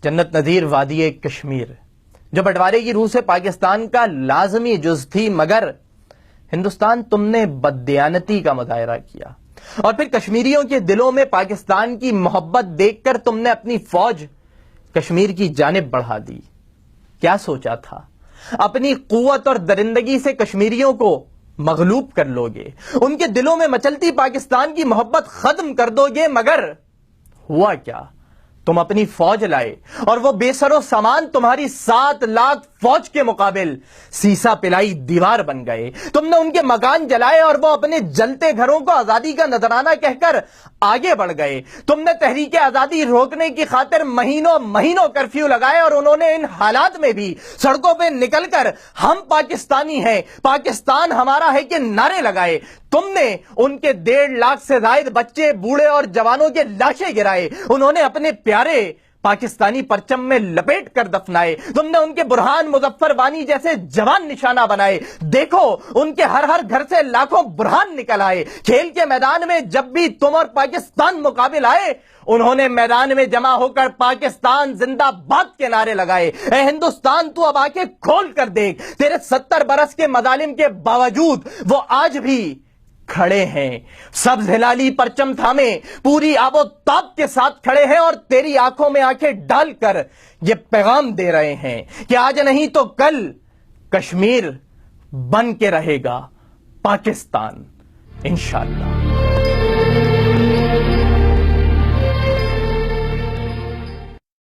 جنت نظیر وادی کشمیر جو بٹوارے کی روح سے پاکستان کا لازمی جز تھی، مگر ہندوستان تم نے بددیانتی کا مظاہرہ کیا اور پھر کشمیریوں کے دلوں میں پاکستان کی محبت دیکھ کر تم نے اپنی فوج کشمیر کی جانب بڑھا دی۔ کیا سوچا تھا؟ اپنی قوت اور درندگی سے کشمیریوں کو مغلوب کر لو گے، ان کے دلوں میں مچلتی پاکستان کی محبت ختم کر دو گے، مگر ہوا کیا؟ تم اپنی فوج لائے اور وہ بے سر و سامان تمہاری 7 لاکھ فوج کے مقابل سیسا پلائی دیوار بن گئے۔ تم نے ان کے مکان جلائے اور وہ اپنے جلتے گھروں کو آزادی کا نذرانہ کہہ کر آگے بڑھ گئے۔ تم نے تحریک آزادی روکنے کی خاطر مہینوں کرفیو لگائے اور انہوں نے ان حالات میں بھی سڑکوں پہ نکل کر ہم پاکستانی ہیں، پاکستان ہمارا ہے کہ نعرے لگائے۔ تم نے ان کے 1.5 لاکھ سے زائد بچے، بوڑھے اور جوانوں کے لاشیں گرائے، انہوں نے اپنے پیارے پاکستانی پرچم میں لپیٹ کر دفنائے۔ تم نے ان کے برہان مظفر وانی جیسے جوان نشانہ بنائے۔ دیکھو ان کے ہر گھر سے لاکھوں برہان نکل آئے۔ کھیل کے میدان میں جب بھی تم اور پاکستان مقابل آئے، انہوں نے میدان میں جمع ہو کر پاکستان زندہ باد کے نعرے لگائے۔ اے ہندوستان، تو اب آنکھیں کھول کر دیکھ، تیرے 70 برس کے مظالم کے باوجود وہ آج بھی کھڑے ہیں، سبز ہلالی پرچم تھامے، پوری آب و تاب کے ساتھ کھڑے ہیں اور تیری آنکھوں میں آنکھیں ڈال کر یہ پیغام دے رہے ہیں کہ آج نہیں تو کل کشمیر بن کے رہے گا پاکستان، انشاءاللہ۔